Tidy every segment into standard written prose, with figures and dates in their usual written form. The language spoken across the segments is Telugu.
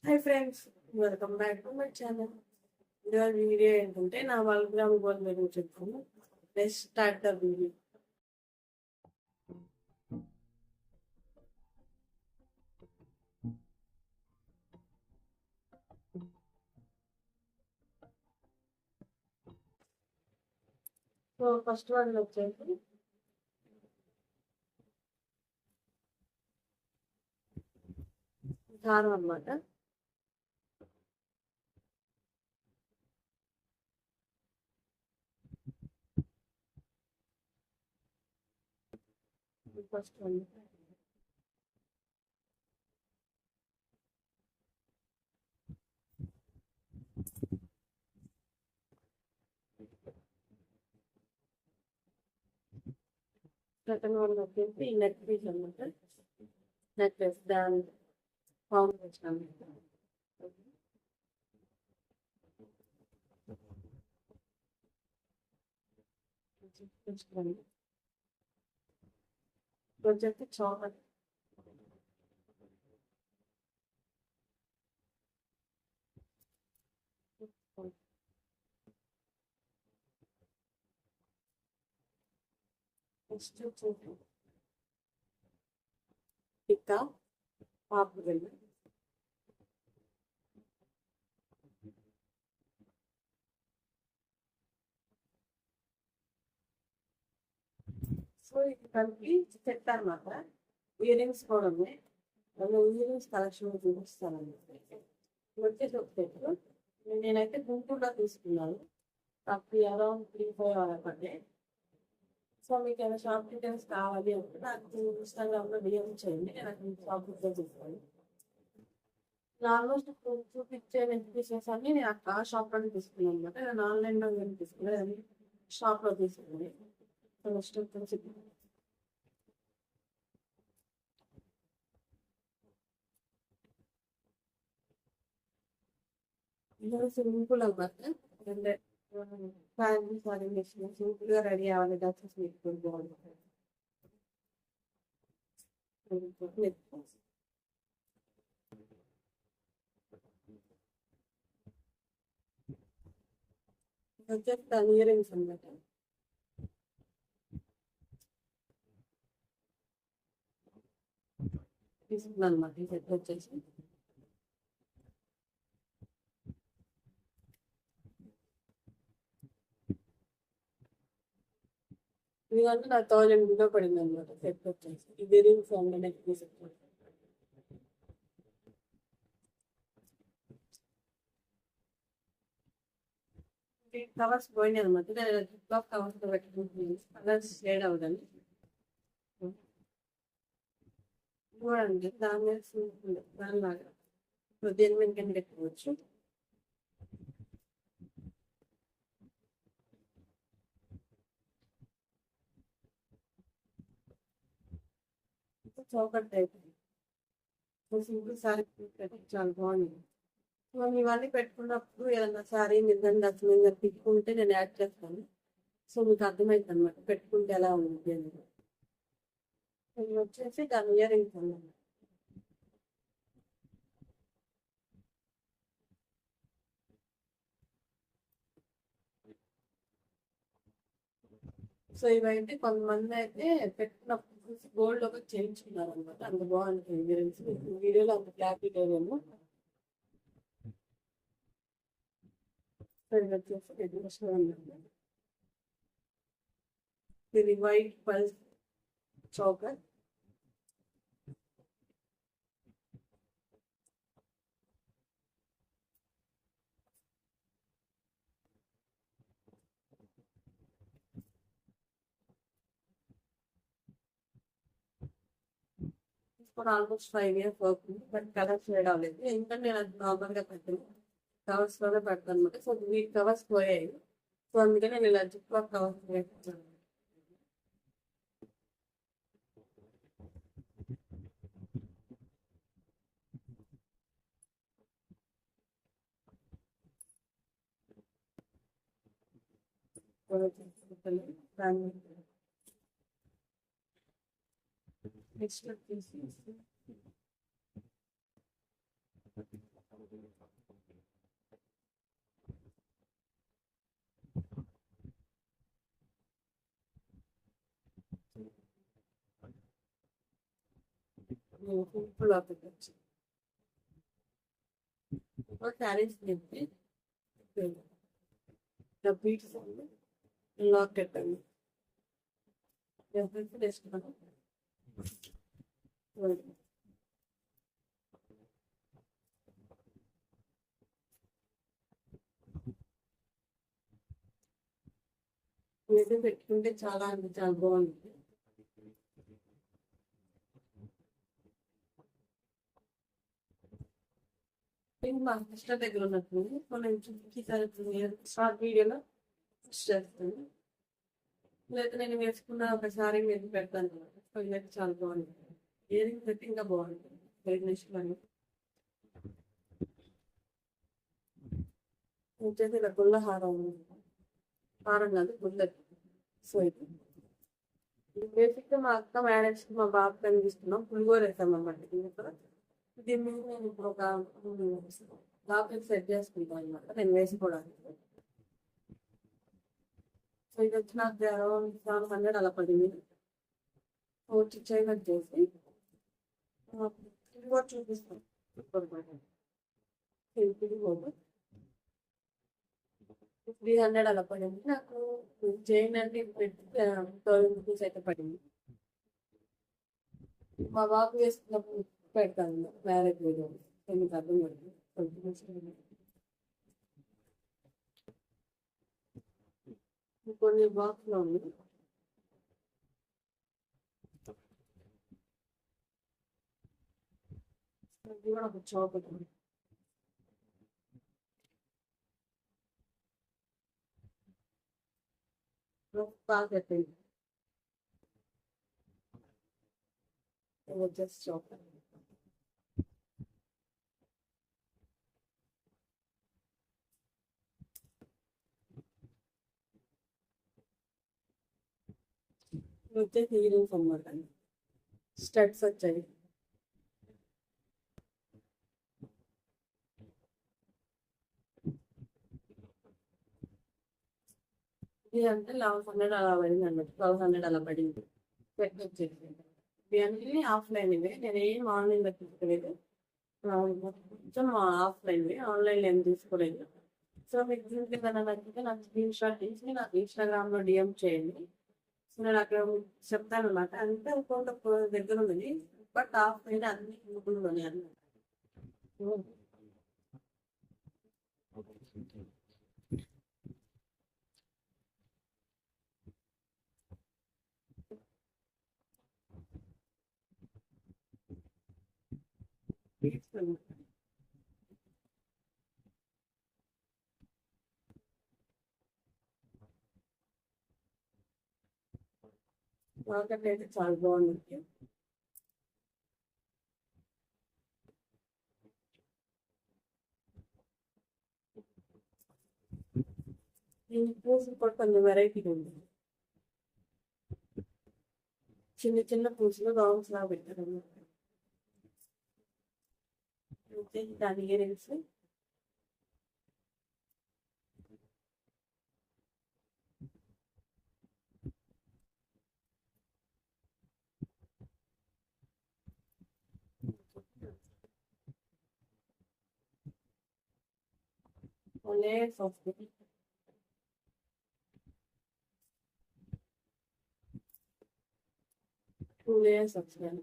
Hi friends, welcome back to my channel. ఇవాళ వీడియో ఏంటంటే నా 1 గ్రామ్ గోల్డ్ గురించి చెప్తాను. Let's start the video. So first one వచ్చేసి దారం అన్నమాట. ఫస్ట్ వన్ సెకండ్ వన్ వచ్చేసి నెక్ పీస్ అన్నమాట. నెక్లెస్ దాని కాంబినేషన్ అన్నమాట. వచ్చేసి చాకలెట్. నెక్స్ట్ వచ్చేసి టిక్కా పాపు వెళ్ళి. సో ఇది కలిపి సెట్ అన్నమాట. ఇయర్ రింగ్స్ కూడా ఉన్నాయి. అందులో ఇయర్ రింగ్స్ కలెక్షన్ చూపిస్తానండి. వచ్చేసి ఒక సెట్. నేనైతే గుంటూరులో తీసుకున్నాను. నాకు అరౌండ్ 3-5 అలా పడ్డాయి. సో మీకు ఏమైనా షాప్ డీటెయిల్స్ కావాలి అంటే నాకు ఇన్స్టాగ్రామ్లో డిఎం చేయండి. నేను అక్కడ షాప్ డీటెయిల్స్ ఇస్తాను. ఆల్మోస్ట్ చూపించే పీసెస్ అన్ని నేను ఆ షాప్లోనే తీసుకున్నాను అనమాట. నేను ఆన్లైన్లో ఏం తీసుకున్నాను, అది షాప్లో తీసుకున్నాను. నెక్స్ట్ వచ్చేసి ఇది సింపుల్ అనమాట. అంటే ఫ్యామిలీ సారీ సింపుల్గా రెడీ అవ్వాలి. డ్రెస్సెస్ మీకు బాగుంటుంది. వచ్చేసి దాని ఇయర్ రింగ్స్ అనమాట. తీసుకున్నాను అనమాట ఈ సెట్ వచ్చేసి. ఇదిగంటే నాకు 1000 బిలో పడింది అనమాట సెట్ వచ్చేసి. ఇది rings and neck piece covers పోయినాయి అనమాట. కవర్స్ పెట్టుకుంటున్నాను. కలర్స్ షేడ్ అవ్వదండి. చూడండి దాని మీద సింపుల్ దానిలాగా దేని మీద కింద పెట్టుకోవచ్చు. చౌకట్ టైప్ సింపుల్ సారీ చాలా బాగుంది. మనం ఇవన్నీ పెట్టుకున్నప్పుడు ఏదన్నా సారీ మీద అసలు మీద తిప్పుకుంటే నేను యాడ్ చేస్తాను. సో మీకు అర్థమవుతుంది అనమాట పెట్టుకుంటే ఎలా ఉంది అని. ఇది వచ్చేసి దాని ఇయర్ రింగ్స్ అన్నమాట. సో ఇవైతే కొంతమంది అయితే పెట్టినప్పుడు గోల్డ్ ఒక చేయించుకున్నారు అనమాట. అంత బాగుంటుంది ఇయర్ రింగ్స్. వీడియోలో అంత క్లారిటీ లేదేమో. సో ఇది వచ్చేసి ఎడ్యుకేషన్ అన్నమాట. ఇది వైట్ పల్స్ చౌకర్. కూడా ఆల్మోస్ట్ 5 ఇయర్స్ అవుతుంది. బట్ కలర్ షేడ్ అవ్వలేదు. ఎందుకంటే నేను అది నార్మల్గా పెట్టాను, కవర్స్ లోనే పెడతాను అనమాట. సో ఈ కవర్స్ పోయాయి. సో అందుకని నేను ఇలా జిప్ లాక్ కవర్స్ పెడతాను. నెక్స్ట్ వచ్చేసి సింపుల్ పెట్టచ్చు. శారీస్ నింపి బీట్స్ లాకెట్ అండి వేసుకున్నాను. ఇది పెట్టుకుంటే చాలా అంటే చాలా బాగుంది. మా సిస్టర్ దగ్గర ఉన్నట్టుంది. మనం షార్ట్ వీడియోలో చేస్తాను. లేదా నేను వేసుకున్న ఒకసారి మీరు పెడతాను అనమాట. ఇదైతే చాలా బాగుంటుంది. ఇయర్ రింగ్స్ అయితే ఇంకా బాగుంటుంది. వచ్చేసి ఇలా గుల్ల హారం కాదు గుల్లకి. సో ఇది బేసిక్గా మా అక్క మ్యారేజ్కి మా బాబు కనిపిస్తున్నాం. పులిగోర వేసాం అన్నమాట. దీని మీద నేను ఇప్పుడు ఒక లాకెట్ సెట్ చేసుకుంటాను అనమాట నేను వేసుకోవడానికి. సో ఇది వచ్చి నాకు 700 అలా పడింది. చేయబట్టి చేసి ఇది కూడా చూపిస్తాను. పిడిగోడు 300 అలా పడింది నాకు. చైన్ అంటే 12 రూపీస్ అయితే పడింది. మా బాబు వేసుకున్నప్పుడు పెడతాను మ్యారేజ్ వీడియో. మీకు అర్థం పడుతుంది. కొన్ని బాక్స్లో ఉంది. ఇది కూడా ఒక చౌకట్ ఉంది. బాగా పెట్టండి. జస్ట్ చౌకట్. వచ్చేసి హీరోస్ అన్నమాట. స్టడ్స్ వచ్చాయి. ఇది అంటే 1100 అలా పడింది అన్నమాట. 1200 అలా పడింది. సెట్ వచ్చేసి ఇవన్నీ ఆఫ్లైన్ ఇవే. నేను ఏం ఆన్లైన్లో తీసుకోలేదు. కొంచెం ఆఫ్లైన్వి. ఆన్లైన్లో ఏం తీసుకోలేదు. సో మీకు దీనికి ఏదైనా నచ్చితే నాకు స్క్రీన్ షాట్ తీసి నాకు ఇన్స్టాగ్రామ్లో డిఎం చేయండి. సో నేను అక్కడ చెప్తాను అనమాట. అంటే ఇంకొంత దగ్గర ఉంది. బట్ ఆఫ్లైన్ అన్ని ఉన్నాయి అన్నమాట. మార్కెట్ అయితే చాలా బాగుంది. ఈ పూసలు కూడా కొంచెం వెరైటీగా ఉంది. చిన్న చిన్న పూసలు రౌండ్స్ లాగా పెట్టారు అన్నమాట. దాని ear rings layers of the 2 layers of them.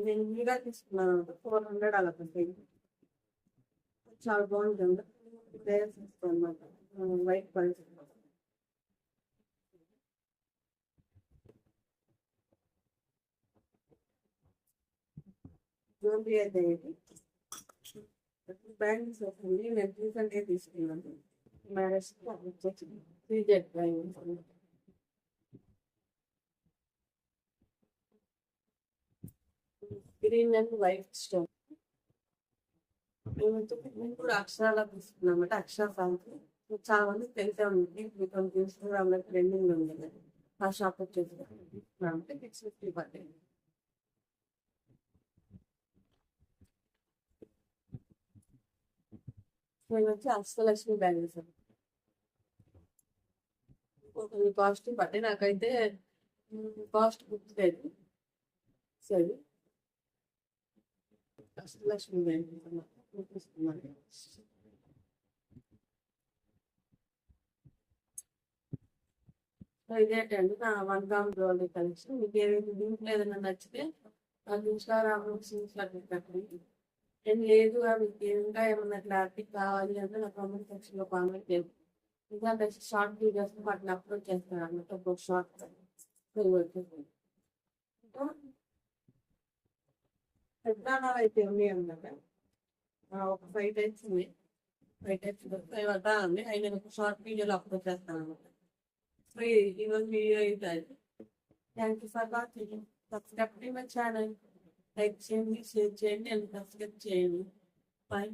నేను ఇంకా తీసుకున్నాను 400 అలా పడింది. చాలా బాగుంటుంది. లేయర్స్ ఇస్తాను అనమాట. వైట్ పల్స్ జ్యువెలరీ అయితే బ్యాంగిల్స్ వస్తుంది. నేను రీసెంట్గా తీసుకున్నాను మ్యారేజ్కి. వచ్చేసి 3Z bangles green and white stone. మేము కూడా అక్షరాలా తీసుకున్నాం అనమాట. అక్షర ఫ్యాన్సీ చాలా మంది తెలిసే ఉంది. మీకు ఇన్స్టాగ్రామ్లో ట్రెండింగ్ ఉంది. ఆ షాప్ వచ్చేసి 650 పడ్డాయి. నేను వచ్చి అష్టలక్ష్మి బ్యాంగిల్స్ అండి. కొంచెం కాస్ట్ బట్టి నాకైతే కాస్ట్ గుర్తులేదు. సరే అష్టలక్ష్మి బ్యాంగిల్స్ అన్నమాట చూపిస్తున్నాను. సో ఇదేంటండి నా 1 గ్రామ్ జ్యువెలరీ కలెక్షన్. మీకు ఏదైనా దీంట్లో ఏదైనా నచ్చితే నాకు ఇన్స్టాగ్రామ్లో స్క్రీన్‌షాట్ పెట్టండి. నేను లేదు మీకు ఇంకా ఏమన్నా క్లారిటీ కావాలి అంటే నా కామెంట్ సెక్షన్లో కామెంట్ చేయండి. ఇంకా నెక్స్ట్ షార్ట్ వీడియోస్ వాటిని అప్లోడ్ చేస్తాను అన్నమాట. ఒక షార్ట్ పెద్దనాలు అయితే ఉన్నాయి అన్నమాట. ఒక 5 టైప్స్ ఉన్నాయి. 5 టైప్స్ 5 అండి. అవి నేను ఒక షార్ట్ వీడియోలో అప్లోడ్ చేస్తాను అనమాట. సో ఈరోజు వీడియో అయితే thank you for watching. Subscribe to my channel. Like చేయండి, షేర్ చేయండి అండ్ సబ్స్క్రైబ్ చేయండి. బాయ్.